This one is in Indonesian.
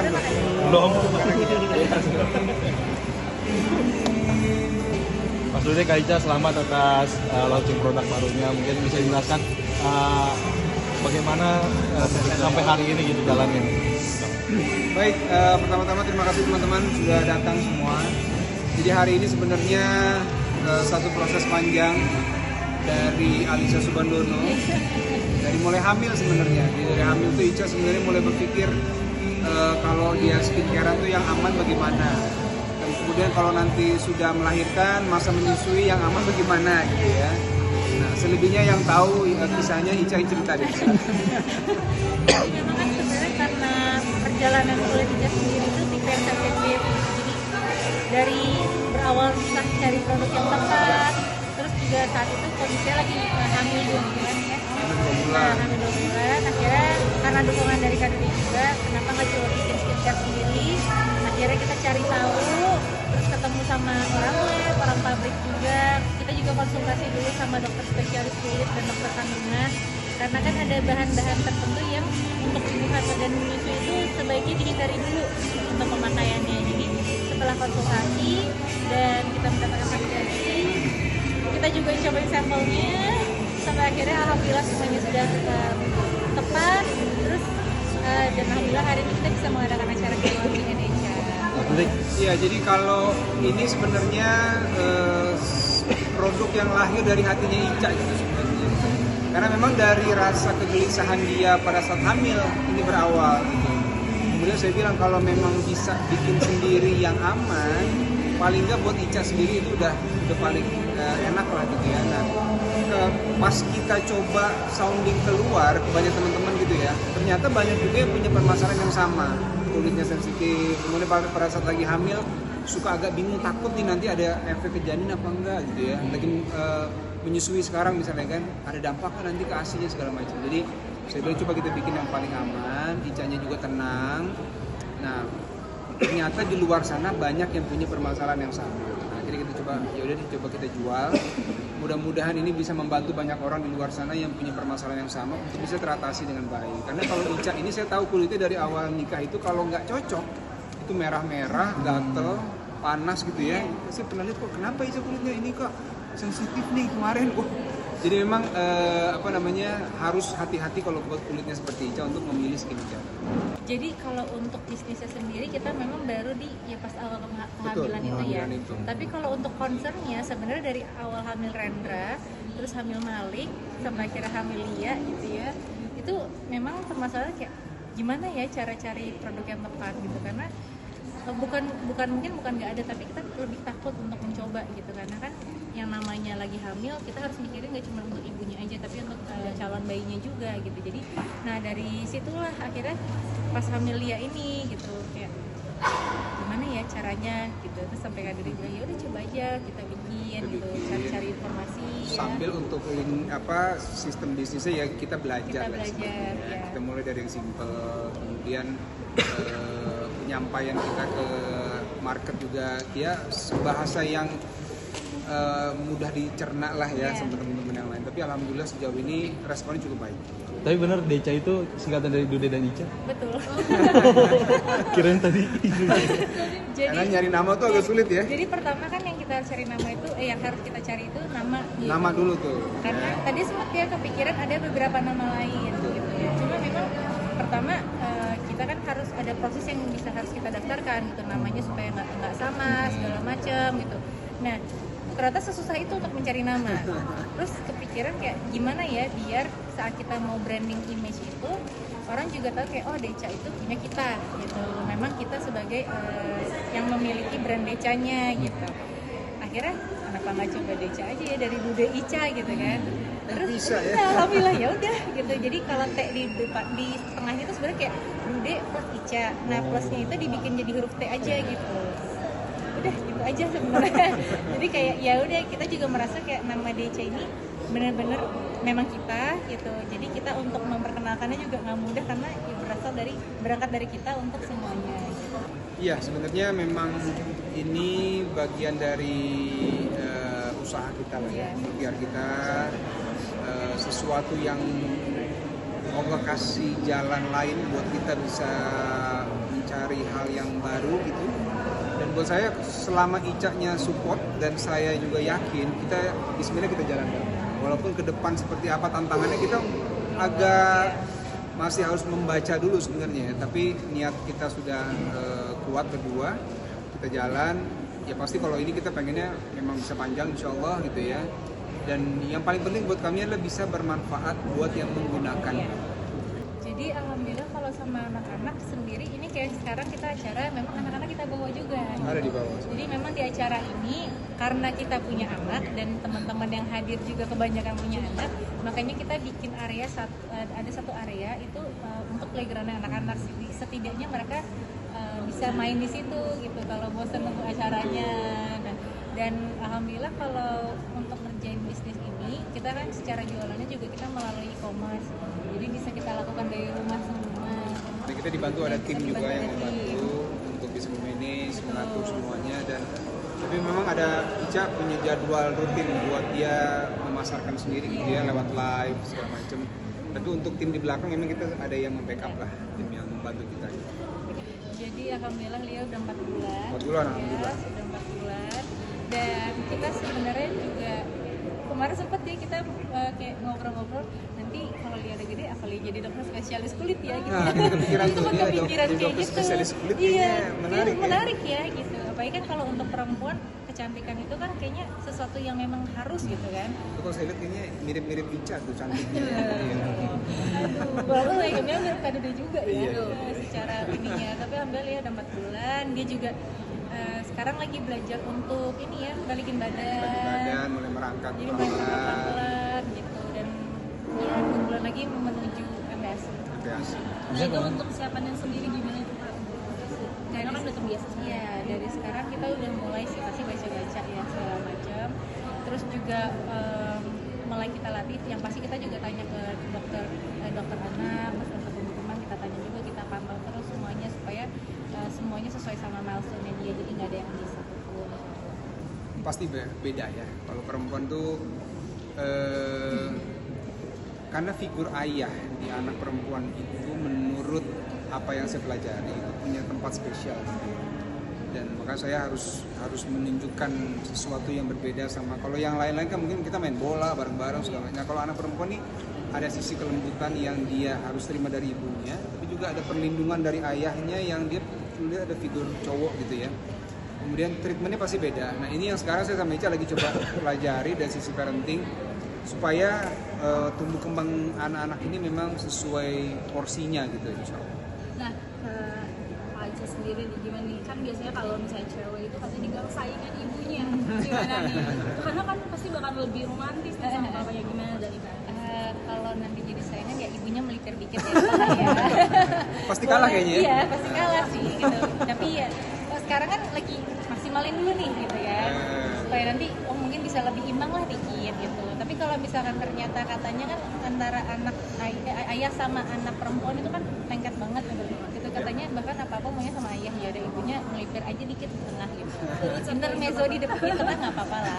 makan belum? Belum. Mas Dude, Kak Ica, selamat atas launching produk barunya. Mungkin bisa dijelaskan bagaimana sampai hari ini gitu jalannya. Baik, pertama-tama terima kasih teman-teman sudah datang semua. Jadi hari ini sebenarnya satu proses panjang dari Alisa Subandono. Dari mulai hamil sebenarnya. Dari hamil tuh Ica sebenarnya mulai berpikir kalau dia skincare itu yang aman bagaimana. Dan kemudian kalau nanti sudah melahirkan, masa menyusui yang aman bagaimana gitu ya. Nah, selebihnya yang tahu kisahnya Ica cerita deh. Memang kan sebenarnya karena perjalanan kulit Ica sendiri itu tipe yang sensitif. Jadi dari berawal susah cari produk yang tepat, terus juga saat itu kondisinya lagi hamil 2 bulan ya. Hamil 2 bulan, akhirnya karena dukungan dari Kadri juga, kenapa nggak coba bikin skincare sendiri. Akhirnya kita cari tahu, terus ketemu sama orang lab, orang pabrik juga. Kita juga konsultasi dulu sama dokter spesialis kulit dan dokter kandungan. Karena kan ada bahan-bahan tertentu yang untuk ibu hamil dan menyusui itu sebaiknya dihindari dulu untuk pemakaiannya. Jadi setelah konsultasi dan kita mendapatkan rekomendasi, kita juga cobain sampelnya sampai akhirnya alhamdulillah semuanya sudah tepat. Terus dan alhamdulillah hari ini kita bisa mengadakan acara di Indonesia. Iya, jadi kalau ini sebenarnya produk yang lahir dari hatinya Ica gitu sebenarnya. Karena memang dari rasa kegelisahan dia pada saat hamil ini berawal. Kemudian saya bilang kalau memang bisa bikin sendiri yang aman, paling nggak buat Ica sendiri itu udah paling enak lah gitu ya. Nah, pas kita coba sounding keluar ke banyak teman-teman gitu ya, ternyata banyak juga yang punya permasalahan yang sama, kulitnya sensitif, kemudian pada saat lagi hamil suka agak bingung, takut nih nanti ada efek ke janin apa enggak gitu ya, lagi menyusui sekarang misalnya kan, ada dampaknya nanti ke ASI-nya segala macam. Jadi saya bilang coba kita bikin yang paling aman, Icanya juga tenang. Nah, ternyata di luar sana banyak yang punya permasalahan yang sama. Nah, jadi kita coba, yaudah coba kita jual. Mudah-mudahan ini bisa membantu banyak orang di luar sana yang punya permasalahan yang sama untuk bisa teratasi dengan baik. Karena kalau Ica ini saya tahu kulitnya dari awal nikah itu kalau nggak cocok, itu merah-merah, gatel, panas gitu ya. Saya pernah lihat kok kenapa Ica kulitnya ini kok sensitif nih kemarin. Jadi memang harus hati-hati kalau buat kulitnya seperti Ica untuk memilih skincare. Jadi kalau untuk bisnisnya sendiri kita memang baru di pas awal kehamilan itu ya. Itu. Tapi kalau untuk concernnya sebenarnya dari awal hamil Rendra, terus hamil Malik sampai akhirnya hamil Lia gitu ya. Itu memang permasalahan kayak gimana ya cara cari produk yang tepat gitu, karena bukan nggak ada, tapi kita lebih takut untuk mencoba gitu, karena kan yang namanya lagi hamil kita harus mikirin nggak cuma untuk ibunya aja tapi untuk calon bayinya juga gitu. Jadi nah dari situlah akhirnya pas hamil Lia ini gitu kayak gimana ya caranya gitu, terus sampai Kadri bilang ya udah coba aja kita bikin gitu, cari informasi sambil untuk sistem bisnisnya ya kita belajar ya. Kita mulai dari yang simple, kemudian penyampaian kita ke market juga ya bahasa yang mudah dicerna lah ya sama teman-teman yang lain. Tapi alhamdulillah sejauh ini responnya cukup baik. Tapi benar Deca itu singkatan dari Dude dan Ica? Betul. Kirain tadi. Karena nyari nama tuh agak sulit ya. Jadi pertama kan yang kita cari nama itu yang harus kita cari itu nama. Nama dulu tuh. Karena tadi sempat ya kepikiran ada beberapa nama lain gitu ya. Cuma memang pertama kita kan harus ada proses yang harus kita daftarkan gitu namanya supaya nggak sama segala macam gitu. Nah ternyata sesusah itu untuk mencari nama. Terus kepikiran kayak gimana ya biar saat kita mau branding image itu orang juga tahu kayak oh Deca itu punya kita gitu. Memang kita sebagai yang memiliki brand Decanya gitu. Akhirnya kenapa nggak coba Deca aja ya dari Dude Ica gitu kan. Terus bisa ya. Alhamdulillah ya udah gitu. Jadi kalau T di depan di tengahnya itu sebenarnya kayak Dude plus Ica. Nah plusnya itu dibikin jadi huruf T aja gitu. Udah gitu aja sebenarnya. Jadi kayak ya udah kita juga merasa kayak nama Deca ini benar-benar memang kita gitu. Jadi kita untuk memperkenalkannya juga nggak mudah karena ya berangkat dari kita untuk semuanya. Gitu. Iya sebenarnya memang ini bagian dari usaha kita lah ya. Biar kita sesuatu yang Allah kasih jalan lain buat kita bisa mencari yang baru gitu. Dan buat saya selama Ica-nya support dan saya juga yakin kita bismillah kita jalankan. Walaupun ke depan seperti apa tantangannya kita agak masih harus membaca dulu sebenarnya, tapi niat kita sudah kuat berdua, kita jalan. Ya pasti kalau ini kita pengennya memang bisa panjang insya Allah gitu ya. Dan yang paling penting buat kami adalah bisa bermanfaat buat yang menggunakan. Jadi alhamdulillah kalau sama anak-anak sendiri ini kayak sekarang kita acara memang anak-anak kita bawa juga. Ada di bawah. Jadi memang di acara ini karena kita punya anak dan teman-teman yang hadir juga kebanyakan punya anak, makanya kita bikin area ada satu area itu untuk playground anak-anak. Setidaknya mereka bisa main di situ gitu kalau bosan nunggu acaranya. Dan alhamdulillah kalau untuk ngerjain bisnis ini kita kan secara jualannya juga kita melalui e-commerce, jadi bisa kita lakukan dari rumah semua. Dan kita dibantu ada tim juga yang membantu untuk bisa memanage, mengatur semuanya. Dan tapi memang ada Ica punya jadwal rutin buat dia memasarkan sendiri gitu ya lewat live segala macam. Tapi untuk tim di belakang memang kita ada yang membackup lah, tim yang membantu kita. Jadi alhamdulillah Lia udah 4 bulan. 4 bulan ya, alhamdulillah. Sudah 4 bulan. Dan kita sebenarnya juga kemarin sempat ya kita kayak ngobrol-ngobrol, nanti kalau Lia udah gede apa Lia jadi dokter spesialis kulit ya gitu. Nah, itu kepikiran Itu tuh kan dia kepikiran jadi kayak dokter gitu. spesialis kulit Iya, kayaknya menarik ya. menarik ya gitu. Apalagi kan kalau untuk perempuan kecantikan itu kan kayaknya sesuatu yang memang harus gitu kan. Itu kalau saya lihat kayaknya mirip-mirip Ica tuh cantiknya. Iya. Aduh, walaupun saya bilang mirip Kak Dude juga ya Iya. secara ininya. Tapi alhamdulillah ya udah 4 bulan. Dia juga sekarang lagi belajar untuk ini ya, balikin badan. Mulai merangkak Jadi mulai pelan-pelan. pelan-pelan gitu. Dan ya 2 bulan lagi menuju MBS. Biasa. Nah itu untuk persiapannya sendiri gimana itu Pak? Karena kan udah terbiasa sebenarnya. Iya, dari sekarang kita udah mulai sih pasti baca-baca ya segala macam. Terus juga mulai kita latih. Yang pasti kita juga tanya ke dokter anak, terus dokter teman kita tanya juga, kita pantau terus semuanya supaya semuanya sesuai sama milestone-nya dia, jadi nggak ada yang bisa. Pasti beda ya. Kalau perempuan tuh karena figur ayah di anak perempuan itu menurut apa yang saya pelajari itu punya tempat spesial. Dan maka saya harus menunjukkan sesuatu yang berbeda sama kalau yang lain-lain kan mungkin kita main bola bareng-bareng segala macam. Nah, kalau anak perempuan nih ada sisi kelembutan yang dia harus terima dari ibunya, tapi juga ada perlindungan dari ayahnya yang dia ada figur cowok gitu ya. Kemudian treatmentnya pasti beda. Nah ini yang sekarang saya sama Ica lagi coba pelajari dari sisi parenting supaya tumbuh kembang anak-anak ini memang sesuai porsinya gitu insya Allah. Nah, Pak Ica sendiri nih gimana nih? Kan biasanya kalau misalnya cewek itu pasti dibilang saingan ibunya. Gimana nih? Karena kan pasti bakal lebih romantis nih sama bapaknya, gimana dari Pak? Kalau nanti jadi saingan ya ibunya melipir dikit ya. Ya. Pasti kalah kayaknya ya? Iya, pasti kalah sih gitu. Tapi ya sekarang kan lagi maksimalin dulu nih gitu ya. Supaya nanti mungkin bisa lebih imbang lah dikit gitu. Tapi kalau misalkan ternyata katanya kan antara ayah sama anak perempuan itu kan lengket banget gitu. Gitu katanya bahkan apa-apa maunya sama ayah, ya ada ibunya melipir aja dikit di tengah gitu. Intermezzo di depan di tengah nggak apa-apa lah.